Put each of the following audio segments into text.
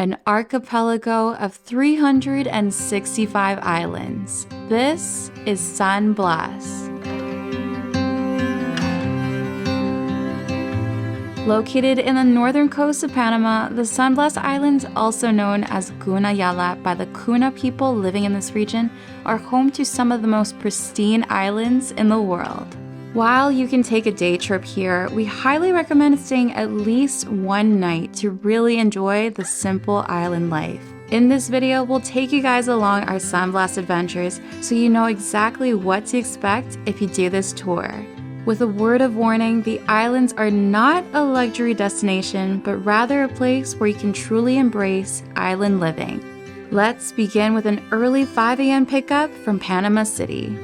an archipelago of 365 islands. This is San Blas. Located in the northern coast of Panama, the San Blas Islands, also known as Guna Yala by the Guna people living in this region, are home to some of the most pristine islands in the world. While you can take a day trip here, we highly recommend staying at least one night to really enjoy the simple island life. In this video, we'll take you guys along our San Blas adventures so you know exactly what to expect if you do this tour. With a word of warning, the islands are not a luxury destination, but rather a place where you can truly embrace island living. Let's begin with an early 5 a.m. pickup from Panama City.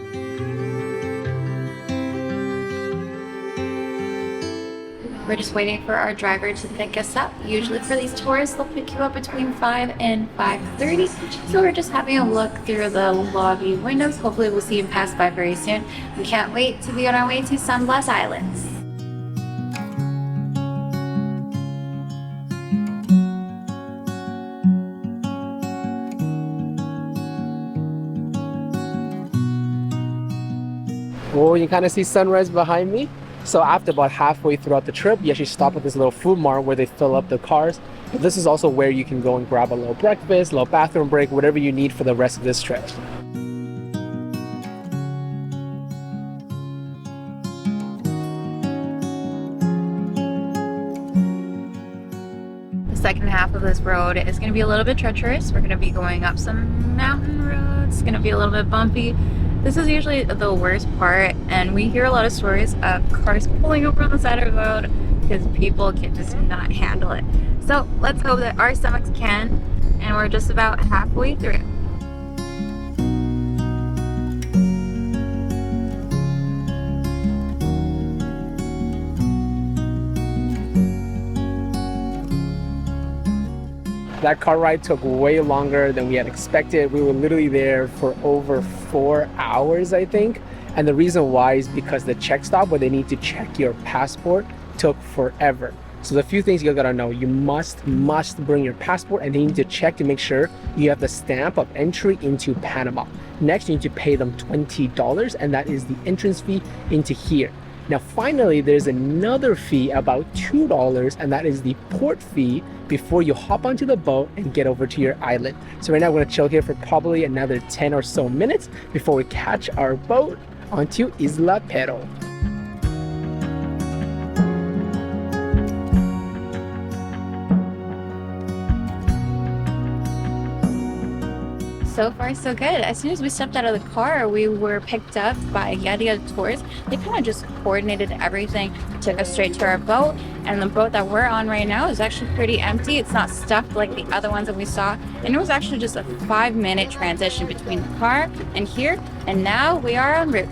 We're just waiting for our driver to pick us up. Usually for these tours, they'll pick you up between 5 and 5:30. So we're just having a look through the lobby windows. Hopefully we'll see him pass by very soon. We can't wait to be on our way to San Blas Islands. Oh, you kind of see sunrise behind me. So after about halfway throughout the trip, you actually stop at this little food mart where they fill up the cars. But this is also where you can go and grab a little breakfast, a little bathroom break, whatever you need for the rest of this trip. The second half of this road is going to be a little bit treacherous. We're going to be going up some mountain roads. It's going to be a little bit bumpy. This is usually the worst part, and we hear a lot of stories of cars pulling over on the side of the road because people can just not handle it. So let's hope that our stomachs can, and we're just about halfway through. That car ride took way longer than we had expected. We were literally there for over 4 hours, I think. And the reason why is because the check stop where they need to check your passport took forever. So the few things you gotta know, you must bring your passport, and they need to check to make sure you have the stamp of entry into Panama. Next, you need to pay them $20, and that is the entrance fee into here. Now, finally, there's another fee, about $2, and that is the port fee before you hop onto the boat and get over to your island. So right now, we're gonna chill here for probably another 10 or so minutes before we catch our boat onto Isla Perro. So far, so good. As soon as we stepped out of the car, we were picked up by Yadi Tours. They kind of just coordinated everything, took us straight to our boat, and the boat that we're on right now is actually pretty empty. It's not stuffed like the other ones that we saw, and it was actually just a 5-minute transition between the car and here, and now we are en route.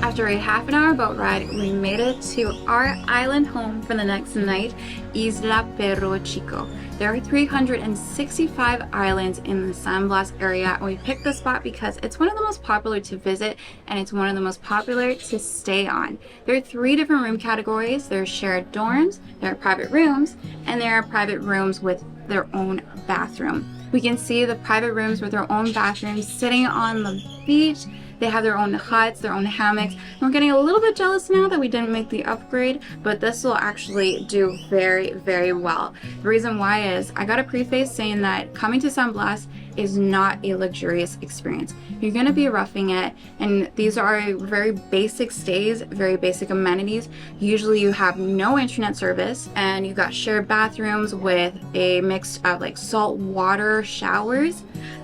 After a half-an-hour boat ride, we made it to our island home for the next night, Isla Perro Chico. There are 365 islands in the San Blas area, and we picked this spot because it's one of the most popular to visit, and it's one of the most popular to stay on. There are 3 different room categories. There are shared dorms, there are private rooms, and there are private rooms with their own bathroom. We can see the private rooms with their own bathrooms sitting on the beach. They have their own huts, their own hammocks. And we're getting a little bit jealous now that we didn't make the upgrade, but this will actually do very, very well. The reason why is I got a preface saying that coming to San Blas is not a luxurious experience. You're going to be roughing it, and these are very basic stays, very basic amenities. Usually you have no internet service, and you've got shared bathrooms with a mix of like salt water showers.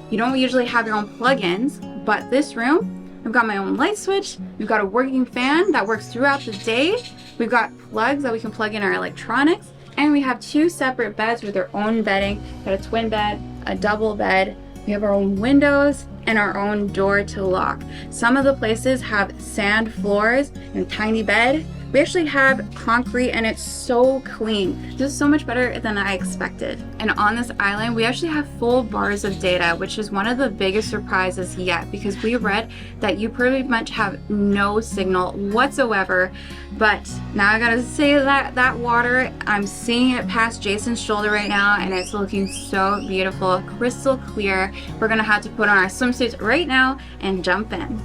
You don't usually have your own plugins, but this room, I've got my own light switch. We've got a working fan that works throughout the day. We've got plugs that we can plug in our electronics, and we have 2 separate beds with their own bedding. We've got a twin bed, a double bed. We have our own windows and our own door to lock. Some of the places have sand floors and tiny bed. We actually have concrete and it's so clean. This is so much better than I expected. And on this island, we actually have full bars of data, which is one of the biggest surprises yet, because we read that you pretty much have no signal whatsoever. But now I gotta say that water, I'm seeing it past Jason's shoulder right now and it's looking so beautiful, crystal clear. We're gonna have to put on our swimsuits right now and jump in.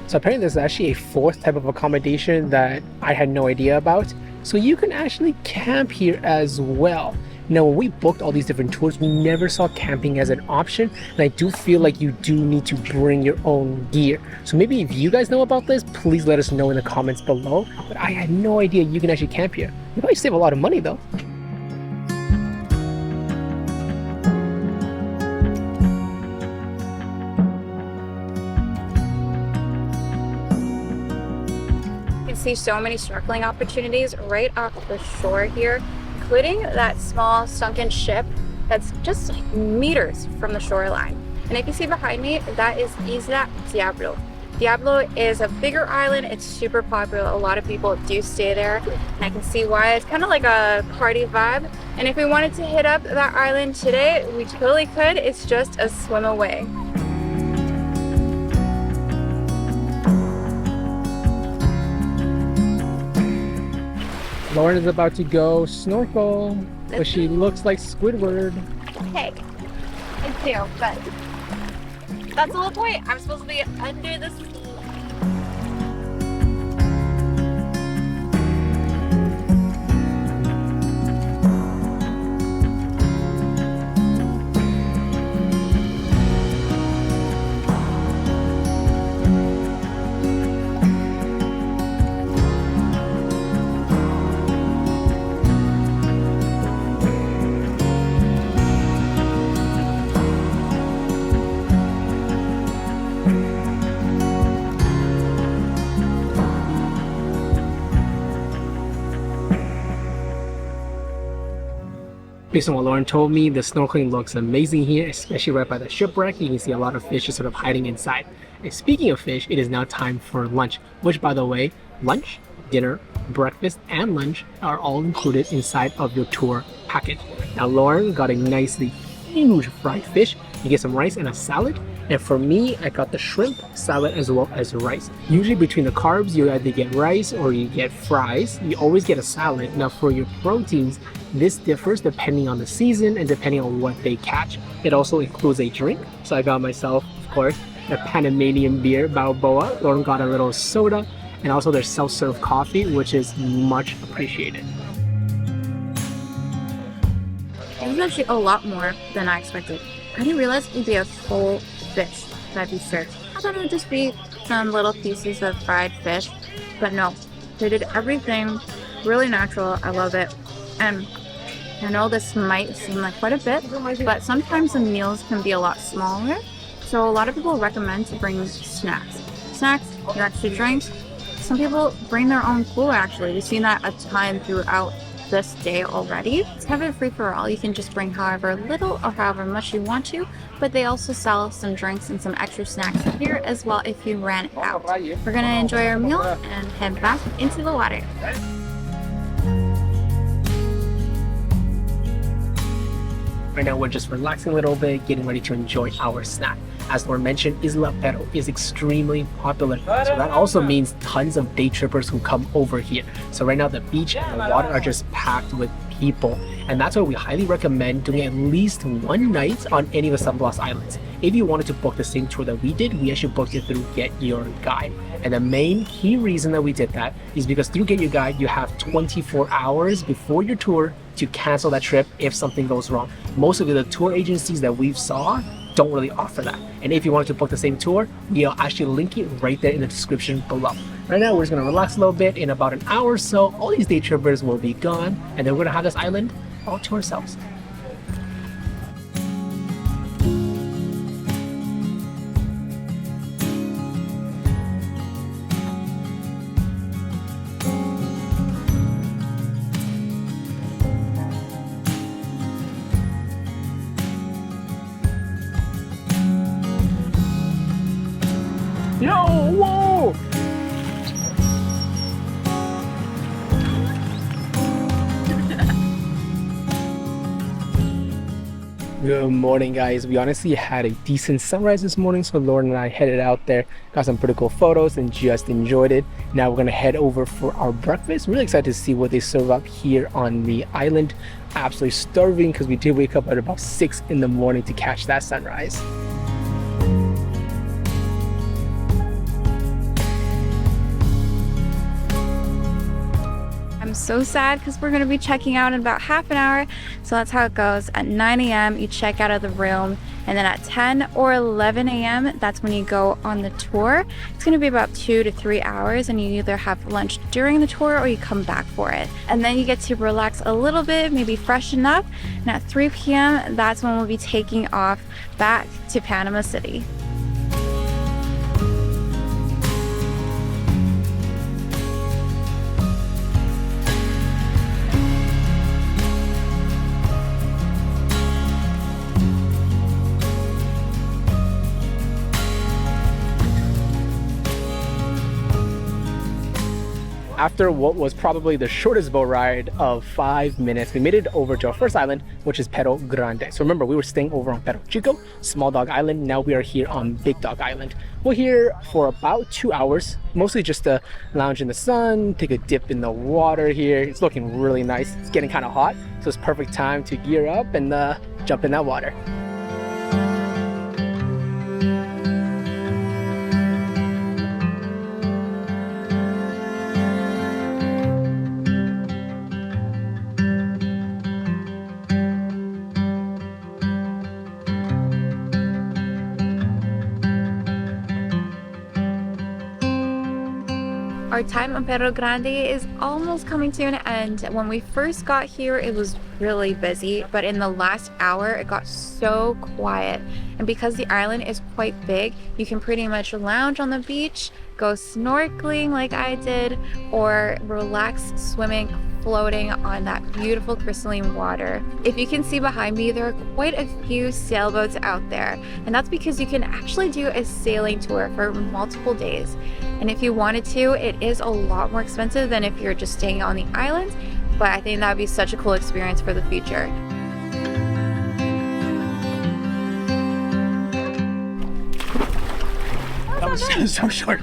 So apparently there's actually a fourth type of accommodation that I had no idea about. So you can actually camp here as well. Now, when we booked all these different tours, we never saw camping as an option. And I do feel like you do need to bring your own gear. So maybe if you guys know about this, please let us know in the comments below. But I had no idea you can actually camp here. You probably save a lot of money though. See so many snorkeling opportunities right off the shore here, including that small sunken ship that's just like meters from the shoreline. And if you see behind me, that is Isla Diablo. Diablo is a bigger island. It's super popular. A lot of people do stay there, and I can see why. It's kind of like a party vibe. And if we wanted to hit up that island today, we totally could. It's just a swim away. Lauren is about to go snorkel, but she looks like Squidward. Hey, I do, but that's the whole point. I'm supposed to be under the sea. Based on what Lauren told me, the snorkeling looks amazing here, especially right by the shipwreck. You can see a lot of fish just sort of hiding inside. And speaking of fish, it is now time for lunch, which, by the way, lunch, dinner, breakfast, and lunch are all included inside of your tour package. Now, Lauren got a nicely huge fried fish. You get some rice and a salad. And for me, I got the shrimp salad as well as rice. Usually between the carbs, you either get rice or you get fries. You always get a salad. Now for your proteins, this differs depending on the season and depending on what they catch. It also includes a drink. So I got myself, of course, a Panamanian beer, Balboa. Lauren got a little soda, and also their self-serve coffee, which is much appreciated. It was actually a lot more than I expected. I didn't realize it would be a full fish that'd be served. I thought it would just be some little pieces of fried fish, but no, they did everything really natural. I love it. And I know this might seem like quite a bit, but sometimes the meals can be a lot smaller. So a lot of people recommend to bring snacks. Snacks, your extra drinks. Some people bring their own cooler actually. We've seen that a ton throughout this day already. It's kind of a free for all. You can just bring however little or however much you want to, but they also sell some drinks and some extra snacks here as well if you ran out. We're gonna enjoy our meal and head back into the water. Right now we're just relaxing a little bit, getting ready to enjoy our snack. As Lauren mentioned, Isla Perro is extremely popular. So that also means tons of day trippers who come over here. So right now the beach and the water are just packed with people. And that's why we highly recommend doing at least one night on any of the San Blas Islands. If you wanted to book the same tour that we did, we actually booked it through Get Your Guide. And the main key reason that we did that is because through Get Your Guide, you have 24 hours before your tour to cancel that trip if something goes wrong. Most of the tour agencies that we've saw don't really offer that. And if you wanted to book the same tour, we'll actually link it right there in the description below. Right now, we're just gonna relax a little bit. In about an hour or so, all these day trippers will be gone, and then we're gonna have this island all to ourselves. Whoa! Good morning, guys. We honestly had a decent sunrise this morning, so Lauren and I headed out there, got some pretty cool photos, and just enjoyed it. Now we're gonna head over for our breakfast. Really excited to see what they serve up here on the island. Absolutely starving because we did wake up at about 6 in the morning to catch that sunrise. I'm so sad because we're going to be checking out in about half an hour. So that's how it goes. At 9 a.m. you check out of the room, and then at 10 or 11 a.m. that's when you go on the tour. It's going to be about 2 to 3 hours, and you either have lunch during the tour or you come back for it. And then you get to relax a little bit, maybe freshen up. And at 3 p.m. that's when we'll be taking off back to Panama City. After what was probably the shortest boat ride of 5 minutes, we made it over to our first island, which is Perro Grande. So remember, we were staying over on Perro Chico, Small Dog Island. Now we are here on Big Dog Island. We're here for about 2 hours, mostly just to lounge in the sun, take a dip in the water here. It's looking really nice. It's getting kind of hot, so it's perfect time to gear up and jump in that water. Our time on Perro Grande is almost coming to an end. When we first got here, it was really busy, but in the last hour, it got so quiet. And because the island is quite big, you can pretty much lounge on the beach, go snorkeling like I did, or relax swimming, floating on that beautiful crystalline water. If you can see behind me, there are quite a few sailboats out there, and that's because you can actually do a sailing tour for multiple days. And if you wanted to, it is a lot more expensive than if you're just staying on the island, but I think that would be such a cool experience for the future. That was so short.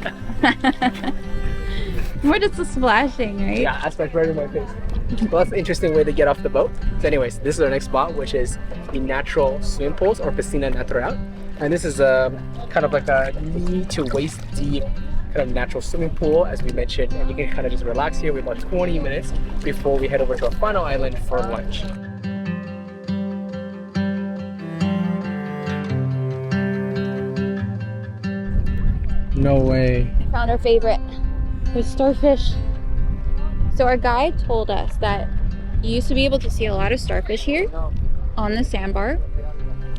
More just the splashing, right? Yeah, that's right in my face. Well, that's an interesting way to get off the boat. So anyways, this is our next spot, which is the natural swimming pools, or piscina natural. And this is kind of like a knee to waist deep kind of natural swimming pool, as we mentioned. And you can kind of just relax here. We have about 20 minutes before we head over to our final island for lunch. No way. I found our favorite. There's starfish. So our guide told us that you used to be able to see a lot of starfish here on the sandbar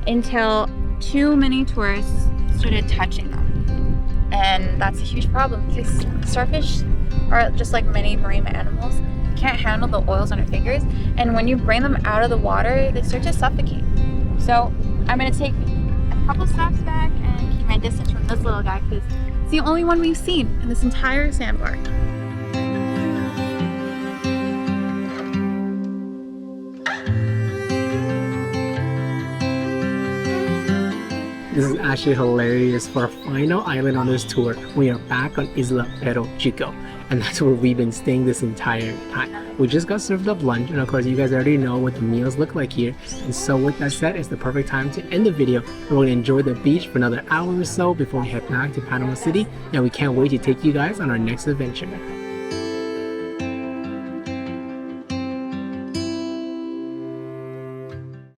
until too many tourists started touching them. And that's a huge problem because starfish are just like many marine animals. They can't handle the oils on their fingers. And when you bring them out of the water, they start to suffocate. So I'm gonna take a couple steps back and keep my distance from this little guy because it's the only one we've seen in this entire sandbar. This is actually hilarious. For our final island on this tour, we are back on Isla Perro Chico, and that's where we've been staying this entire time. We just got served up lunch, and of course you guys already know what the meals look like here. And so with that said, it's the perfect time to end the video. We're going to enjoy the beach for another hour or so before we head back to Panama City, and we can't wait to take you guys on our next adventure.